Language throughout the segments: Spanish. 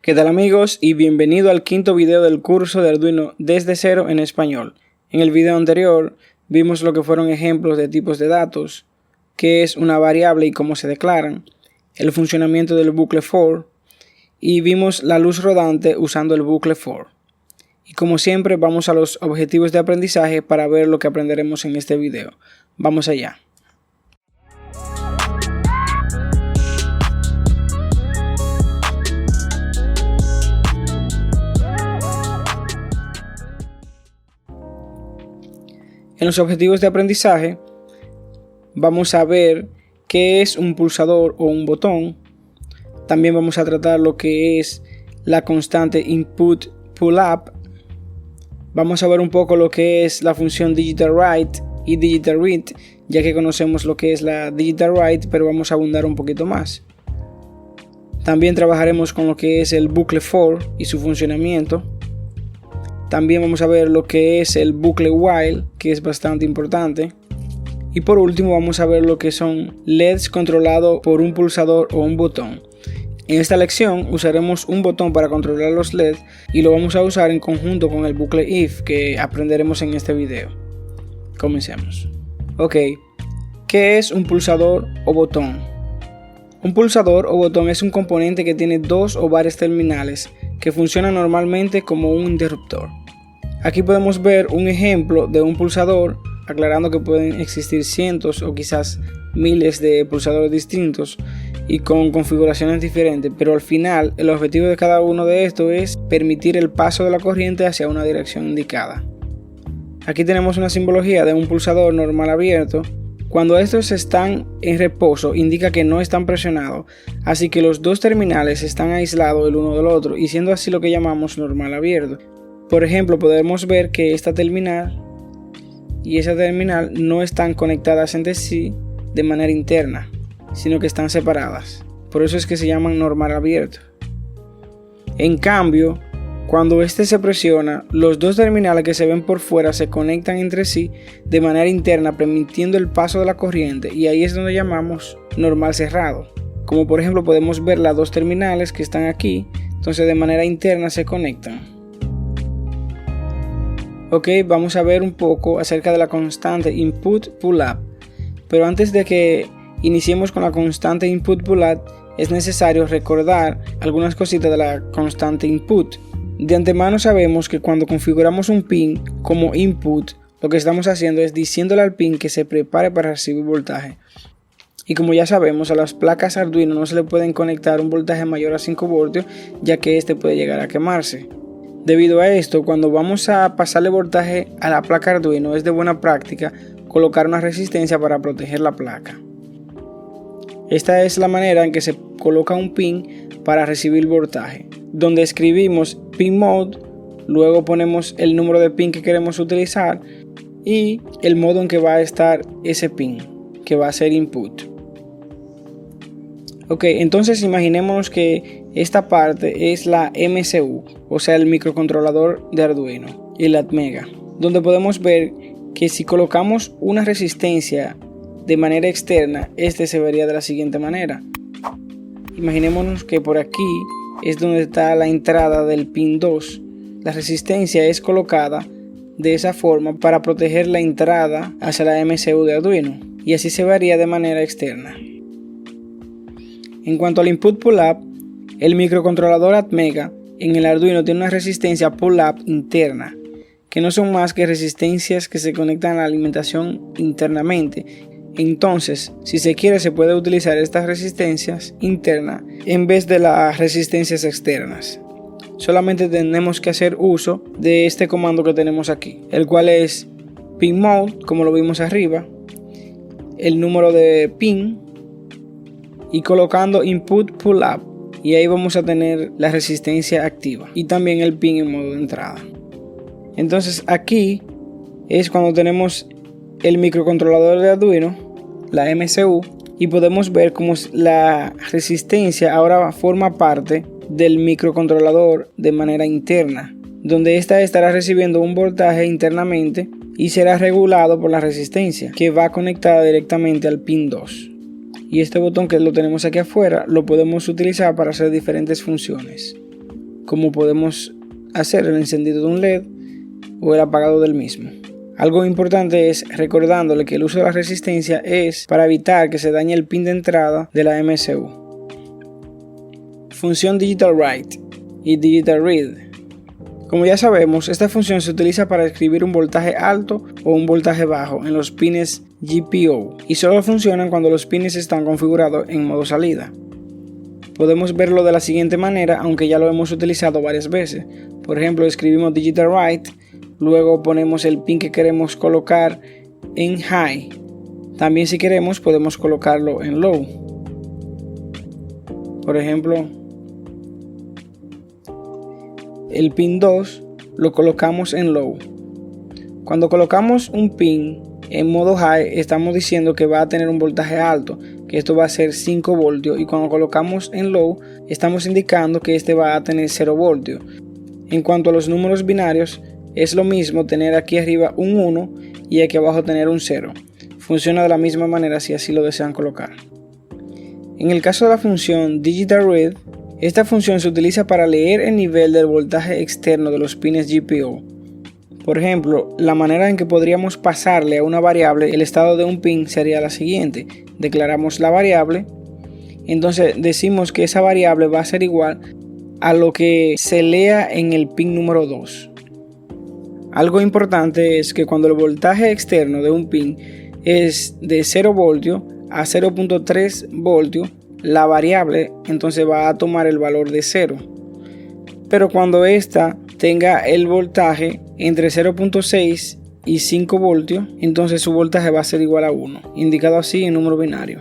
¿Qué tal amigos? Y bienvenido al quinto video del curso de Arduino desde cero en español. En el video anterior vimos lo que fueron ejemplos de tipos de datos, qué es una variable y cómo se declaran, el funcionamiento del bucle for y vimos la luz rodante usando el bucle for. Y como siempre vamos a los objetivos de aprendizaje para ver lo que aprenderemos en este video. Vamos allá. En los objetivos de aprendizaje vamos a ver qué es un pulsador o un botón. También vamos a tratar lo que es la constante input pull-up. Vamos a ver un poco lo que es la función digital write y digital read, ya que conocemos lo que es la digital write, pero vamos a abundar un poquito más. También trabajaremos con lo que es el bucle for y su funcionamiento. También vamos a ver lo que es el bucle while, que es bastante importante. Y por último vamos a ver lo que son LEDs controlados por un pulsador o un botón. En esta lección usaremos un botón para controlar los LEDs y lo vamos a usar en conjunto con el bucle if que aprenderemos en este video. Comencemos. Ok, ¿qué es un pulsador o botón? Un pulsador o botón es un componente que tiene dos o varias terminales que funciona normalmente como un interruptor. Aquí podemos ver un ejemplo de un pulsador, aclarando que pueden existir cientos o quizás miles de pulsadores distintos y con configuraciones diferentes, pero al final el objetivo de cada uno de estos es permitir el paso de la corriente hacia una dirección indicada. Aquí tenemos una simbología de un pulsador normal abierto. Cuando estos están en reposo indica que no están presionados, así que los dos terminales están aislados el uno del otro y siendo así lo que llamamos normal abierto. Por ejemplo, podemos ver que esta terminal y esa terminal no están conectadas entre sí de manera interna, sino que están separadas. Por eso es que se llaman normal abierto. En cambio, cuando este se presiona, los dos terminales que se ven por fuera se conectan entre sí de manera interna, permitiendo el paso de la corriente, y ahí es donde llamamos normal cerrado. Como por ejemplo podemos ver las dos terminales que están aquí, entonces de manera interna se conectan. Ok, vamos a ver un poco acerca de la constante input pull-up, pero antes de que iniciemos con la constante input pull-up es necesario recordar algunas cositas de la constante input. De antemano sabemos que cuando configuramos un pin como input, lo que estamos haciendo es diciéndole al pin que se prepare para recibir voltaje. Y como ya sabemos, a las placas Arduino no se le pueden conectar un voltaje mayor a 5 voltios, ya que este puede llegar a quemarse. Debido a esto, cuando vamos a pasarle voltaje a la placa Arduino, es de buena práctica colocar una resistencia para proteger la placa. Esta es la manera en que se coloca un pin para recibir voltaje, donde escribimos pin mode, luego ponemos el número de pin que queremos utilizar y el modo en que va a estar ese pin, que va a ser input. Ok, entonces imaginémonos que esta parte es la MCU, o sea el microcontrolador de Arduino, y la Atmega, donde podemos ver que si colocamos una resistencia de manera externa, este se vería de la siguiente manera. Imaginémonos que por aquí es donde está la entrada del pin 2. La resistencia es colocada de esa forma para proteger la entrada hacia la MCU de Arduino, y así se vería de manera externa. En cuanto al input pull-up, el microcontrolador Atmega en el Arduino tiene una resistencia pull-up interna, que no son más que resistencias que se conectan a la alimentación internamente. Entonces, si se quiere, se puede utilizar estas resistencias internas en vez de las resistencias externas. Solamente tenemos que hacer uso de este comando que tenemos aquí, el cual es pin mode, como lo vimos arriba, el número de pin y colocando input pull up, y ahí vamos a tener la resistencia activa y también el pin en modo de entrada. Entonces aquí es cuando tenemos el microcontrolador de Arduino, la MCU, y podemos ver cómo la resistencia ahora forma parte del microcontrolador de manera interna, donde ésta estará recibiendo un voltaje internamente y será regulado por la resistencia que va conectada directamente al pin 2. Y este botón que lo tenemos aquí afuera lo podemos utilizar para hacer diferentes funciones. como podemos hacer el encendido de un LED o el apagado del mismo. Algo importante es recordándole que el uso de la resistencia es para evitar que se dañe el pin de entrada de la MSU. Función Digital Write y Digital Read. Como ya sabemos, esta función se utiliza para escribir un voltaje alto o un voltaje bajo en los pines GPIO y solo funcionan cuando los pines están configurados en modo salida. Podemos verlo de la siguiente manera, aunque ya lo hemos utilizado varias veces. Por ejemplo, escribimos Digital Write, luego ponemos el pin que queremos colocar en High. También si queremos podemos colocarlo en Low. Por ejemplo, el pin 2 lo colocamos en Low. Cuando colocamos un pin en modo High estamos diciendo que va a tener un voltaje alto, que esto va a ser 5 voltios, y cuando colocamos en Low estamos indicando que este va a tener 0 voltios. En cuanto a los números binarios, es lo mismo tener aquí arriba un 1 y aquí abajo tener un 0. Funciona de la misma manera si así lo desean colocar. En el caso de la función Digital Read, esta función se utiliza para leer el nivel del voltaje externo de los pines GPIO. Por ejemplo, la manera en que podríamos pasarle a una variable el estado de un pin sería la siguiente. Declaramos la variable, entonces decimos que esa variable va a ser igual a lo que se lea en el pin número 2. Algo importante es que cuando el voltaje externo de un pin es de 0 voltios a 0.3 voltios, la variable entonces va a tomar el valor de 0. Pero cuando ésta tenga el voltaje entre 0.6 y 5 voltios, entonces su voltaje va a ser igual a 1, indicado así en número binario.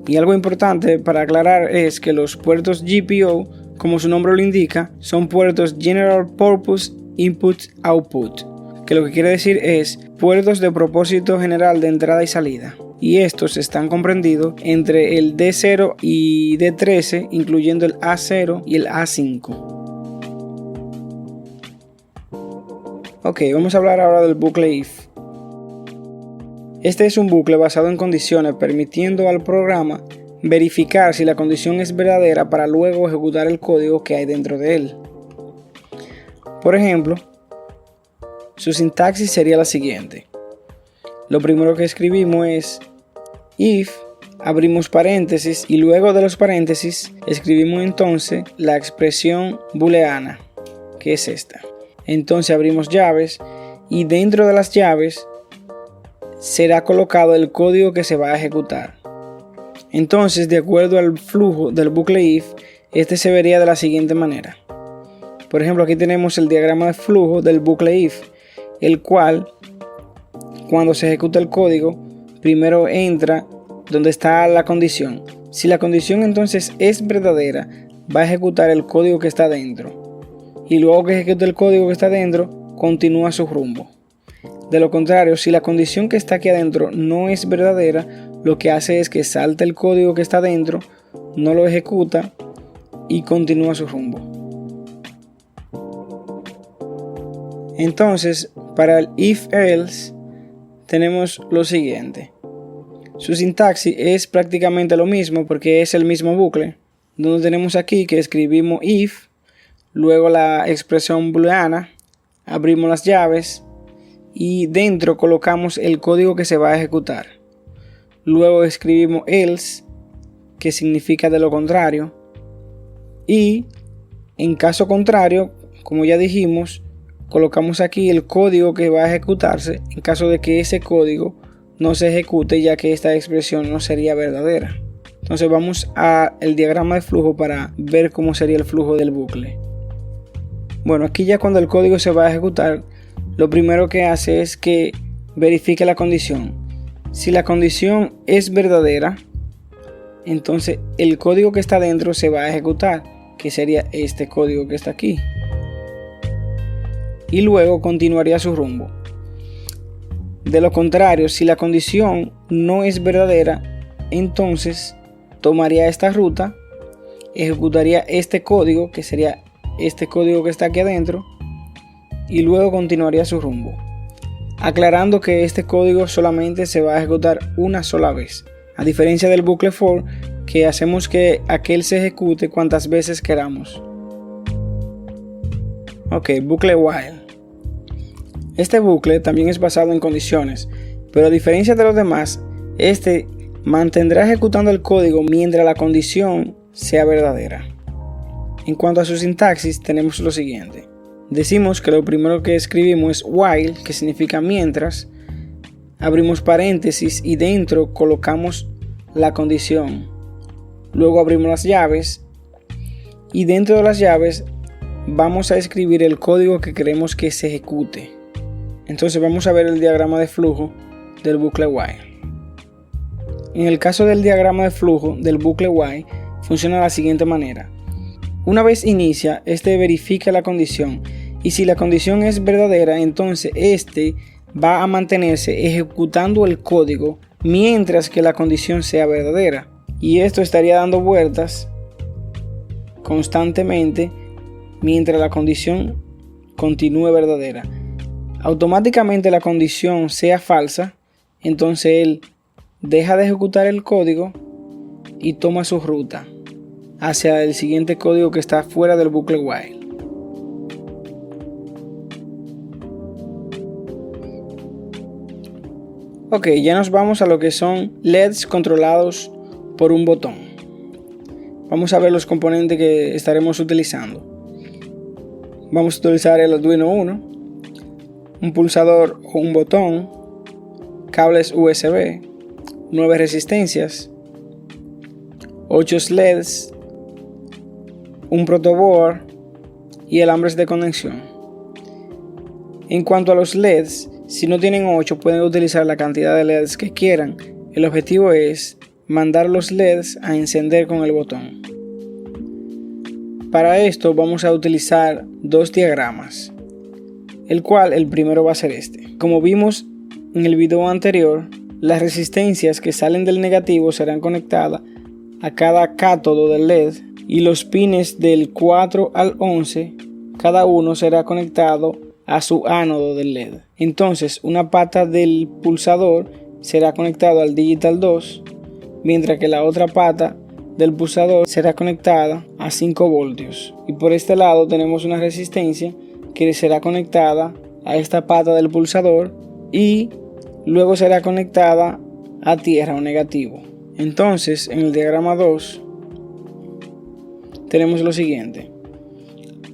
Y algo importante para aclarar es que los puertos GPIO, como su nombre lo indica, son puertos General Purpose Input-Output, que lo que quiere decir es puertos de propósito general de entrada y salida. Y estos están comprendidos entre el D0 y D13, incluyendo el A0 y el A5. Ok, vamos a hablar ahora del bucle if. Este es un bucle basado en condiciones, permitiendo al programa verificar si la condición es verdadera para luego ejecutar el código que hay dentro de él. Por ejemplo, su sintaxis sería la siguiente. Lo primero que escribimos es if, abrimos paréntesis y luego de los paréntesis escribimos entonces la expresión booleana, que es esta. Entonces abrimos llaves y dentro de las llaves será colocado el código que se va a ejecutar. Entonces, de acuerdo al flujo del bucle if, este se vería de la siguiente manera. Por ejemplo, aquí tenemos el diagrama de flujo del bucle if, el cual, cuando se ejecuta el código, primero entra donde está la condición. Si la condición entonces es verdadera, va a ejecutar el código que está dentro. Y luego que ejecute el código que está dentro, continúa su rumbo. De lo contrario, si la condición que está aquí adentro no es verdadera, lo que hace es que salta el código que está dentro, no lo ejecuta y continúa su rumbo. Entonces, para el if-else tenemos lo siguiente. Su sintaxis es prácticamente lo mismo porque es el mismo bucle, donde tenemos aquí que escribimos if, luego la expresión booleana, abrimos las llaves y dentro colocamos el código que se va a ejecutar. Luego escribimos else, que significa de lo contrario, y en caso contrario, como ya dijimos, colocamos aquí el código que va a ejecutarse en caso de que ese código no se ejecute, ya que esta expresión no sería verdadera. Entonces vamos al diagrama de flujo para ver cómo sería el flujo del bucle. Bueno, aquí ya cuando el código se va a ejecutar, lo primero que hace es que verifique la condición. Si la condición es verdadera, entonces el código que está dentro se va a ejecutar, que sería este código que está aquí. Y luego continuaría su rumbo. De lo contrario, si la condición no es verdadera, entonces tomaría esta ruta, ejecutaría este código, que sería este código que está aquí adentro, y luego continuaría su rumbo, aclarando que este código solamente se va a ejecutar una sola vez, a diferencia del bucle for, que hacemos que aquel se ejecute cuantas veces queramos. Ok, bucle while. Este bucle también es basado en condiciones, pero a diferencia de los demás, este mantendrá ejecutando el código mientras la condición sea verdadera. En cuanto a su sintaxis, tenemos lo siguiente. Decimos que lo primero que escribimos es while, que significa mientras. Abrimos paréntesis y dentro colocamos la condición. Luego abrimos las llaves y dentro de las llaves vamos a escribir el código que queremos que se ejecute. Entonces vamos a ver el diagrama de flujo del bucle while. En el caso del diagrama de flujo del bucle while funciona de la siguiente manera. Una vez inicia, este verifica la condición y si la condición es verdadera, entonces este va a mantenerse ejecutando el código mientras que la condición sea verdadera. Y esto estaría dando vueltas constantemente mientras la condición continúe verdadera. Automáticamente la condición sea falsa, entonces él deja de ejecutar el código y toma su ruta hacia el siguiente código que está fuera del bucle while. Ok, ya nos vamos a lo que son LEDs controlados por un botón. Vamos a ver los componentes que estaremos utilizando. Vamos a utilizar el Arduino Uno, un pulsador o un botón, cables USB, 9 resistencias, 8 LEDs, un protoboard y alambres de conexión. En cuanto a los LEDs, si no tienen 8 pueden utilizar la cantidad de LEDs que quieran. El objetivo es mandar los LEDs a encender con el botón. Para esto vamos a utilizar dos diagramas, el cual el primero va a ser este. Como vimos en el video anterior, las resistencias que salen del negativo serán conectadas a cada cátodo del LED y los pines del 4 al 11 cada uno será conectado a su ánodo del LED. Entonces una pata del pulsador será conectado al digital 2, mientras que la otra pata del pulsador será conectada a 5 voltios. Y por este lado tenemos una resistencia que será conectada a esta pata del pulsador y luego será conectada a tierra o negativo. Entonces en el diagrama 2 tenemos lo siguiente.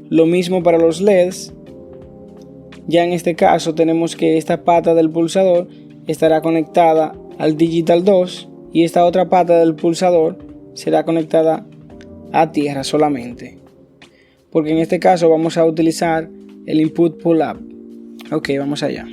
Lo mismo para los LEDs. Ya en este caso tenemos que esta pata del pulsador estará conectada al digital 2 y esta otra pata del pulsador será conectada a tierra solamente, porque en este caso vamos a utilizar el input pull up. Ok, vamos allá.